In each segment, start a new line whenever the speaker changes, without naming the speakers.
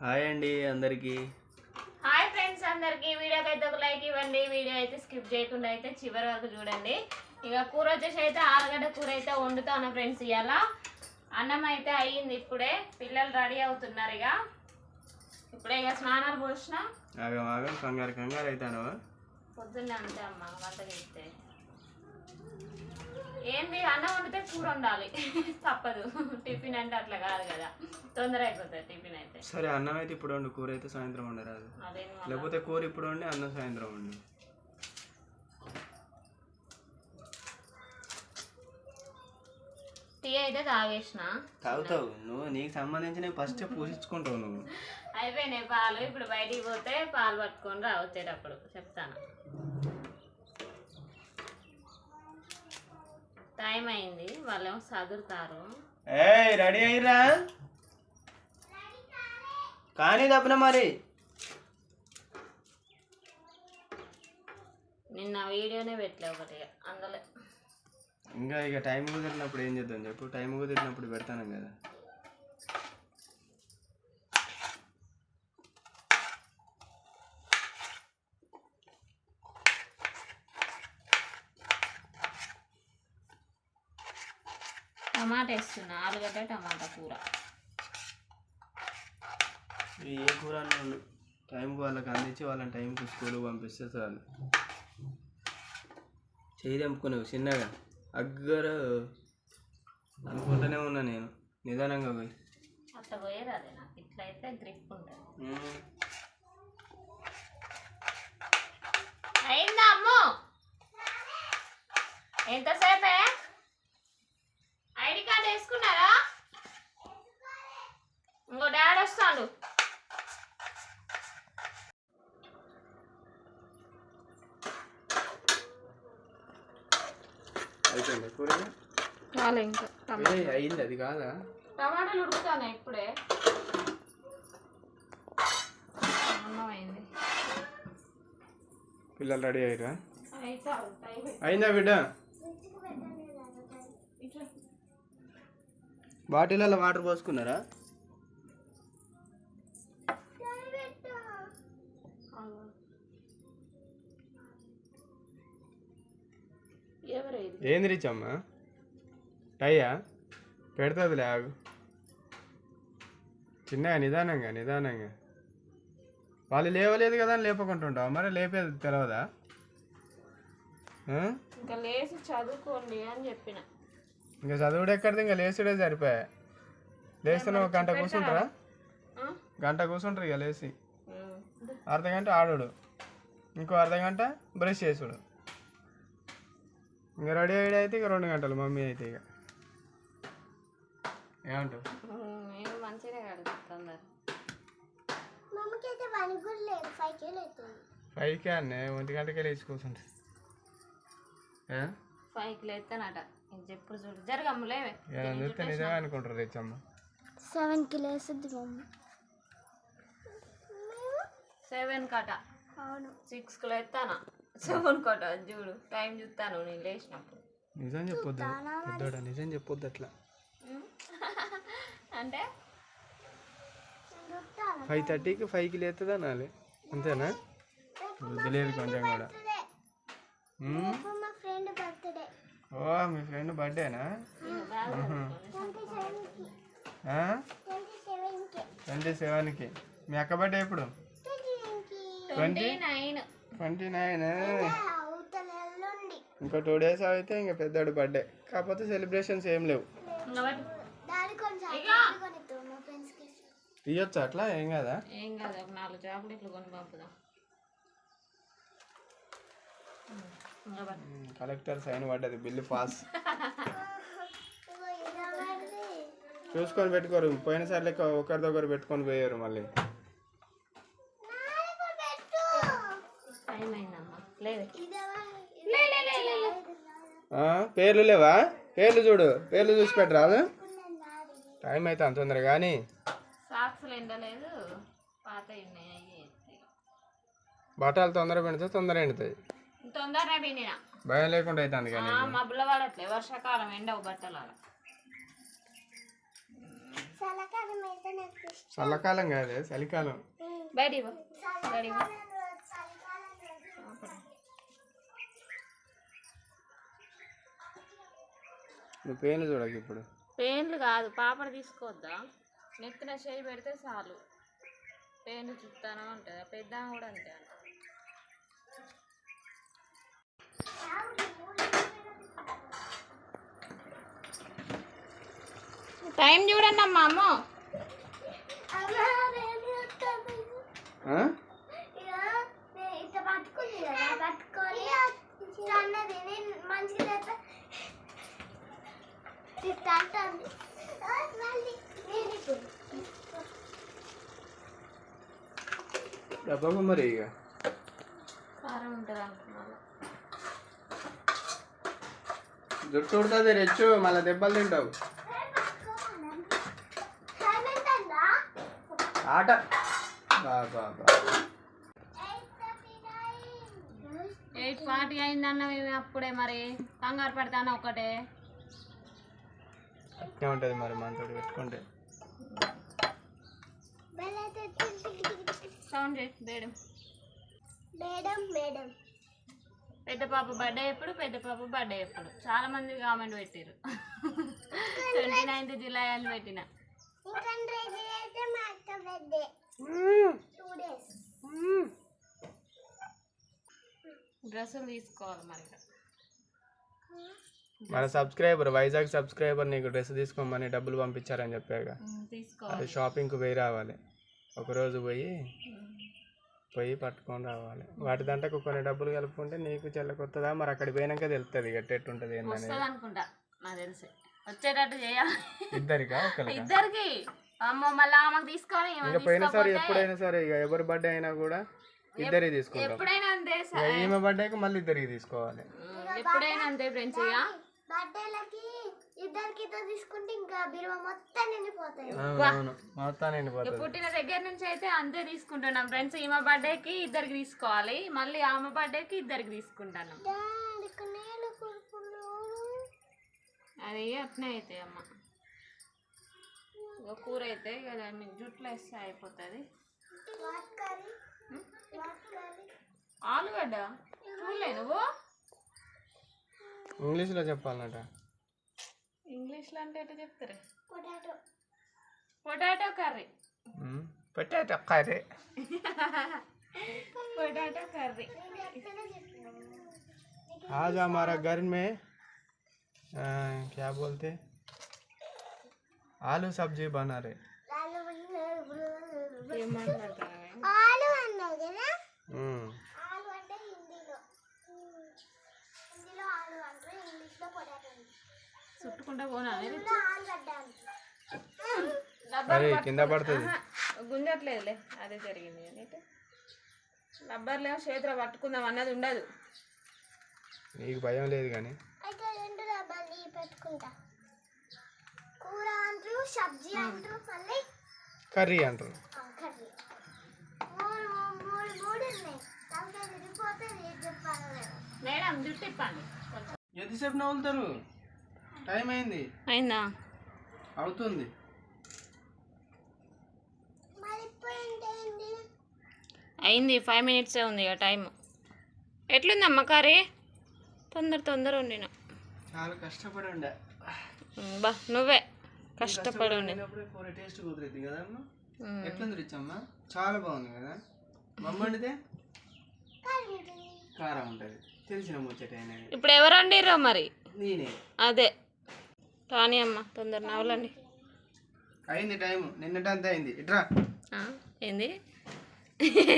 Hi అండి అందరికి.
Hi friends అందరికి. వీడియోకి అయితే ఒక లైక్ ఇవ్వండి. వీడియో అయితే స్కిప్ చేయకుండా అయితే చివరి వరకు చూడండి. ఇక కూర వచ్చేసి అయితే ఆలుగడ్డ కూర అయితే వండుతాను ఫ్రెండ్స్. ఇవాళ అన్నం అయితే అయ్యింది. ఇప్పుడే పిల్లలు రెడీ అవుతున్నారు. ఇప్పుడే స్నానాలు పోసిన.
ఆగం కంగారు కంగారు అవుతాను.
పొద్దున్నే అంతే అమ్మ వంట చేస్తే ఏంది అన్నం వండితే కూర ఉండాలి. తప్పదు. టిఫిన్ అంటే అట్లా కాదు కదా, తొందర అయిపోతుంది టిఫిన్ అయితే.
సరే అన్నం అయితే ఇప్పుడు వండు, కూర అయితే సాయంత్రం వండరాదు. లేకపోతే కూర ఇప్పుడు వండి అన్నం సాయంత్రం వండు.
టీ అయితే తాగేసిన.
తాగుతావు నువ్వు, నీకు సంబంధించిన ఫస్ట్ పూజించుకుంటావు నువ్వు.
అయిపోయినాయి పాలు. ఇప్పుడు బయటికి పోతే పాలు పట్టుకొని రా వచ్చేటప్పుడు చెప్తాను. టైం అయింది, వాళ్ళేమో చదువుతారు.
రెడీ అయ్యిరా కానీ తప్పన మరి.
నిన్న వీడియోనే పెట్టలే ఒకటి అందులో.
ఇంకా ఇక టైం కుదిరినప్పుడు ఏం చేద్దాం చెప్పు. టైం కుదిరినప్పుడు పెడతాను కదా.
టమాటా వేస్తున్నా, ఆలుగడ్డ టమాటా కూర.
ఏ కూర అన్నాడు టైంకి వాళ్ళకి అందించి వాళ్ళని టైంకి స్కూల్కి పంపిస్తే చాలు. చేయి తెంపుకునేవు చిన్నగా అగ్గరు అనుకుంటూనే ఉన్నా నేను. నిదానంగా పోయి
అట్లా పోయేది అదే నాకు. ఇట్లా అయితే గ్రిప్ ఉంటుంది. అయిందా అమ్మో? ఎంతసేపే? ఐడి కార్డు వేసుకున్నారా? ఇంకో డాడీ వస్తాడు.
అయిపోయింది కూర
కాలే ఇంకా.
అయింది అది కాదా?
టమాటాలు ఉడుకుతాను ఇప్పుడే. అన్నం అయింది.
పిల్లలు రెడీ అయ్యారా?
అయితే
అయిందా బిడ్డ? బాటిల్లో వాటర్ పోసుకున్నారా? ఏంది రిచమ్మా? టయ్యా పెడుతుందిలే, ఆగు. చిన్నగా నిదానంగా నిదానంగా. వాళ్ళు లేవలేదు కదా అని లేపకుంటుంటావు. మరి లేపేది తెలవదా?
ఇంకా లేచి చదువుకోండి అని చెప్పిన.
ఇంకా చదువుడు ఎక్కడిది, ఇంకా లేచుడే సరిపోయా. లేస్తున్నా ఒక గంట కూర్చుంటారా? గంట కూర్చుంటారు ఇక లేచి. అర్ధగంట ఆడుడు, ఇంకో అర్ధగంట బ్రష్ చేసుడు. ఇంకా రెడీ అయ్యి అయితే ఇక 2 గంటలు మమ్మీ అయితే. ఇక ఏమంటావు?
మంచిగా కడుగుతుంది.
5కే అన్నే 1 గంటకే లేచి కూర్చుంటుంది.
5కి లేస్తానట. చెప్పుడు చూడు జరగమ్మలేవే.
చూస్తే నిజమే అనుకుంటారు తెచ్చమ్మ.
7కి లేస్తుంది మమ్మీ.
7 కట.
అవును.
6కి లేస్తానా. 7 కట. చూడు టైం చూస్తాను నేను లేచినప్పుడు.
నిజం చెప్పొద్దు పెద్దోడా, నిజం చెప్పొద్దు అట్లా.
అంటే
5:30కి 5కి లేస్తుందా నాలే, అంతేనా? బుద్ధి లేదు కొంచెం కూడా. ఓ మీ ఫ్రెండ్ బర్త్డేనా? 27కి. మీ అక్క బర్త్డే ఎప్పుడు? 29. ఇంకో 2 days అయితే ఇంకా పెద్దోడు బర్త్డే. కాకపోతే సెలబ్రేషన్స్ ఏం లేవు. తీయొచ్చా అట్లా? ఏం కదా.
ఏం కాదు, ఒక 4 చాక్లెట్లు కొని పంపుదాం.
కలెక్టర్ సైన్ పడ్డది, బిల్లు పాస్. చూసుకొని పెట్టుకోరు. పోయినసారి లెక్క ఒకరిదొకరు పెట్టుకొని పోయారు మళ్ళీ. పేర్లు లేవా? పేర్లు చూడు, పేర్లు చూసి పెట్టరా. టైం అయితే అంత తొందర కానీ బట్టలు తొందర పెడితే తొందర ఎండుతాయి. భయం లేకుండా అవుతుంది కానీ
మబ్బుల పడట్లే. వర్షాకాలం ఎండవు బట్టలు.
చల్లకాలం కాదే చలికాలం.
బయటికి పో బయటికి పో.
నువ్వు పేర్లు చూడకు ఇప్పుడు.
పెయిన్లు కాదు పాపడ తీసుకోవద్దా, నెత్తిన చేయి పెడితే చాలు పెయిన్లు చుట్టానే ఉంటుంది. పెద్ద కూడా అంతే అంట. టైం చూడండి అమ్మా. అమ్మో
ఆ? డబ్బా మరి ఇక
కారం ఉంటుంది అనుకున్నాను.
జుట్టు ఉడుతుంది రెచ్చు, మళ్ళీ దెబ్బలు తింటావు. ఆట
8:40 అయిందన్న అప్పుడే, మరి కంగారు పెడతాను ఒకటే.
అట్నే ఉంటుంది మరి మనతో పెట్టుకుంటే.
సౌండ్ చేసి పెద్ద పాప బర్త్డే ఎప్పుడు, పెద్ద పాప బర్త్డే ఎప్పుడు? చాలా మంది కామెంట్ పెట్టారు. 29th జూలై అని పెట్టిన. డ్రెస్సులు తీసుకోవాలి మరి.
మన సబ్స్క్రైబర్, వైజాగ్ సబ్స్క్రైబర్ నీకు డ్రెస్ తీసుకోమని డబ్బులు పంపించారని చెప్పాగా,
తీసుకోవాలి.
అది షాపింగ్కి పోయి రావాలి. ఒకరోజు పోయి పట్టుకొని రావాలి. వాటి దాంట్లో కొన్ని డబ్బులు కలుపుకుంటే నీకు చెల్లకొస్తుందా మరి, అక్కడికి పోయినాక తెలుస్తుంది ఎట్టెట్టుంటుంది ఏంటనేది.
అనుకుంటా నాకు తెలిసి వచ్చేటట్టు చేయాలి.
ఇద్దరికా?
ఇద్దరికి. అమ్మో మళ్ళీ ఆమెకు తీసుకొని
ఇంకా పోయినసారి ఎప్పుడైనా సరే ఇక ఎవరి బర్త్డే అయినా కూడా ఇద్దరికి తీసుకుంటాం.
ఎప్పుడైనా అంతే,
ఈమె బర్త్డేకి మళ్ళీ ఇద్దరికి తీసుకోవాలి.
ఎప్పుడైనా అంతే ఫ్రెండ్స్. ఇక
బర్త్డేలకి ఇద్దరికి తీసుకుంటే ఇంకా బిరువ మొత్తం నిండిపోతాయి.
మొత్తం నిండిపోతుంది.
పుట్టిన దగ్గర నుంచి అయితే అంతే తీసుకుంటున్నాం ఫ్రెండ్స్. ఈమె బర్త్డేకి ఇద్దరికి తీసుకోవాలి, మళ్ళీ ఆమె బర్త్డేకి ఇద్దరికి తీసుకుంటాను. అది అట్నే అవుతాయి అమ్మ. ఇక కూర అయితే ఇక జుట్లో వేస్తే అయిపోతుంది. ఆలుగడ్డ చూడలే నువ్వు?
ఇంగ్లీష్లో చెప్పాలన్నట.
ఇంగ్లీష్లో అంటే ఎట్లా చెప్తారు? Potato curry.
Potato curry.
Potato curry.
आज हमारा घर में क्या बोलते आलू सब्जी बना रहे.
ఏం మాట్లాడతారా?
ఆలు అన్నావు కదా, ఆలు అంటే హిందీలో ఆలు అంటారు, ఇంగ్లీష్లో పొటాటో.
చుట్టుకుంటా పోనా
ఆలుగడ్డ
అరే కింద పడుతుంది.
గుంజట్లేదులే, అదే జరిగింది. అయితే రబ్బర్లేమో చేతిలో పట్టుకుందాం అన్నది ఉండదు.
నీకు భయం లేదు కానీ.
అయితే 2 డబ్బాలు పెట్టుకుంటా. కూర అంటారు, సబ్జీ అంటారు, మళ్ళీ
కర్రీ అంటారు.
కర్రీ. మూడు ఉన్నాయి. తలకాయ విరిగిపోతుంది. ఏం చెప్పాలి
మేడం? జుట్టు ఇప్పండి.
ఎంతసేపు నవ్వులుతారు? టైం అయింది.
అయిందా?
అవుతుంది.
అయింది. 5 minutes ఉంది ఇక టైం. ఎట్లుందమ్మ కర్రీ? తొందర వండిన.
చాలా కష్టపడి ఉండే.
బా నువ్వే కష్టపడి ఉండే.
కూర టేస్ట్ కుదిరింది కదా. ఎట్లుంది రిచమ్మా? చాలా బాగుంది కదా. మమ్మ వండితే కారం ఉంటుంది. తెలిసిన ముచ్చట.
ఇప్పుడు ఎవరు వండిర్రో మరి?
నేనే.
అదే కానీ అమ్మ తొందర నవ్వులండి.
అయింది టైం. నిన్నటంతా అయింది. ఇట్రా.
ఏంది?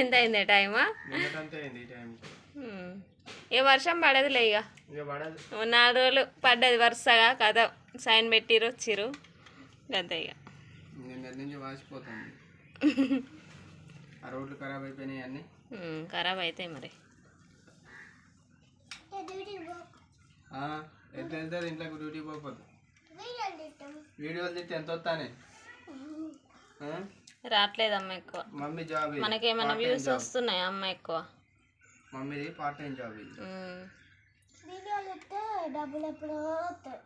ఎంత అయింది టైమా?
నిన్నటంతా అయింది ఈ టైం.
ఏ వర్షం పడదులే ఇక. 4 రోజులు పడ్డది వరుసగా. కథ సైన్ పెట్టిరు వచ్చిర్రు అంతే ఇక.
నిన్న నుంచి వాసిపోతుంది. ఆ రోడ్లు ఖరాబ్ అయిపోయినాయి అన్నీ.
ఖరాబ్ అవుతాయి మరి.
ఎట్లా వెళ్తారు ఇంట్లోకి డ్యూటీ పోకపోతే? వీడియోలు తిట్టి ఎంత వస్తానే?
రావట్లేదమ్మ ఎక్కువ.
Mummy job.
మనకేమైనా వ్యూస్ వస్తున్నాయి అమ్మ ఎక్కువ.
మమ్మీది పార్ట్ టైం జాబ్.
వీడియోలు ఇస్తే డబ్బులు ఎప్పుడో వస్తాయి.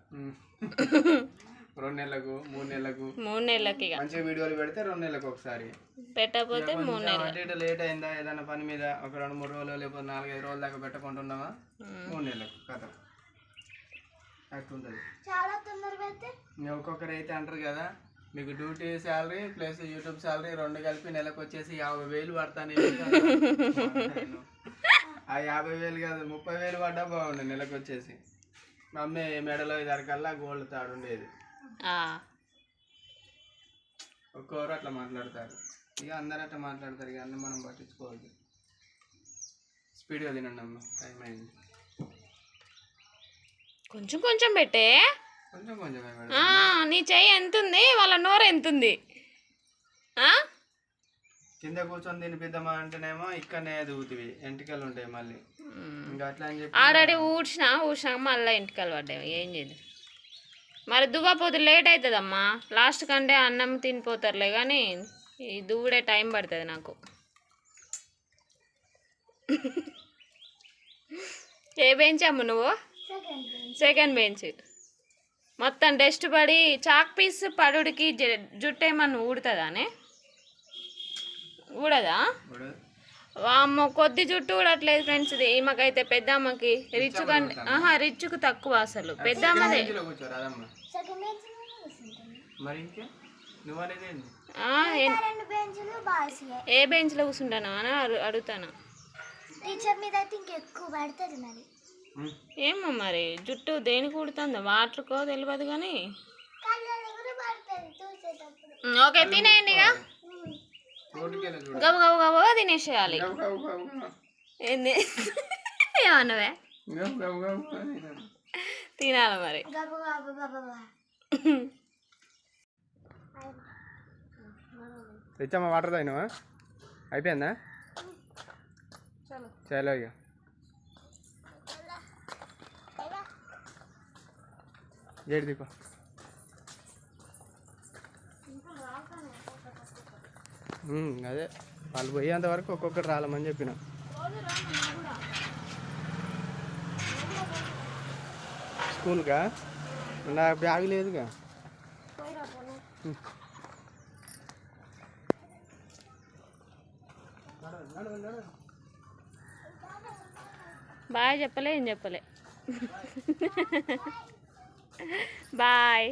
2 నెలలకు 3 నెలలకు
3 నెలలకి ఇక
మంచి వీడియోలు పెడితే 2 నెలలకు ఒకసారి
పెట్టకపోతే 3 నెలలు.
అంటే ఇటు లేట్ అయిందా ఏదైనా పని మీద ఒక 2-3 రోజులు లేకపోతే 4-5 రోజుల దాకా పెట్టకుంటున్నామా 3 నెలలకు కథ అట్లుంటుంది.
చాలా తొందరగా అయితే
ఒక్కొక్కరు అయితే అంటారు కదా మీకు duty salary plus YouTube salary 2 కలిపి నెలకు వచ్చేసి 50,000 పడతాను. ఆ 50,000 కాదు 30,000 పడ్డా బాగుండే నెలకు వచ్చేసి. మా అమ్మ మెడలో ఇదరకల్లా గోల్డ్ తాడు ఉండేది. ఒక్కొక్కరు అట్లా మాట్లాడతారు. ఇక అందరు అట్లా మాట్లాడతారు. ఇక అన్నీ మనం పట్టించుకోవద్దు. స్పీడ్గా తినండి అమ్మ, టైం అయింది.
కొంచెం కొంచెం పెట్టే.
కొంచెం కొంచెం
నీ చెయ్యి ఎంత ఉంది, వాళ్ళ నోరు ఎంత ఉంది?
కింద కూర్చొని తినిపిద్దామా అంటేనేమో ఇక్కడనే ఎదుగుతుంది, ఎంటికలు ఉంటాయి మళ్ళీ. ఇంకా అట్లా అని చెప్పి
ఆల్రెడీ ఊడ్చినాక మళ్ళీ ఎంటికలు పడ్డాయి. ఏం చేయదు మరి. దువ్వపోతే లేట్ అవుతుందమ్మా. లాస్ట్ కంటే అన్నం తినిపోతారులే కానీ ఈ దువ్వుడే టైం పడుతుంది నాకు. ఏ బెంచ్ అమ్మ నువ్వు? Second bench. మొత్తం డస్ట్ పడి చాక్ పీస్ పడుడికి జుట్టు ఏమన్నా ఊడుతుందానే? ఊడదా? అమ్మ కొద్ది జుట్టు ఊడట్లేదు ఫ్రెండ్స్. ఇది ఈమెకైతే పెద్దమ్మకి రిచ్ కంటే రిచ్కు తక్కువ అసలు. పెద్దమ్మదే ఏ బెంచ్లో కూర్చుంటాను అని అడుగుతాను. ఏమో మరి జుట్టు దేనికి ఊడుతుందో వాటర్కో తెలియదు కానీ. ఓకే తినేయండి ఇక. గబు గబు గబుగా తినేసేయాలి. ఏంది ఏమన్నవే? తినాలి మరి.
తెచ్చమ్మా వాటర్ తాగినావా? అయిపోయిందా? చలో ఇక గేట్ దిక్కు. అదే వాళ్ళు పోయేంత వరకు ఒక్కొక్కటి రాలమని చెప్పిన. స్కూల్కా? నా బ్యాగ్ లేదుగా.
బాయ్ చెప్పలే, ఏం చెప్పలే. బాయ్.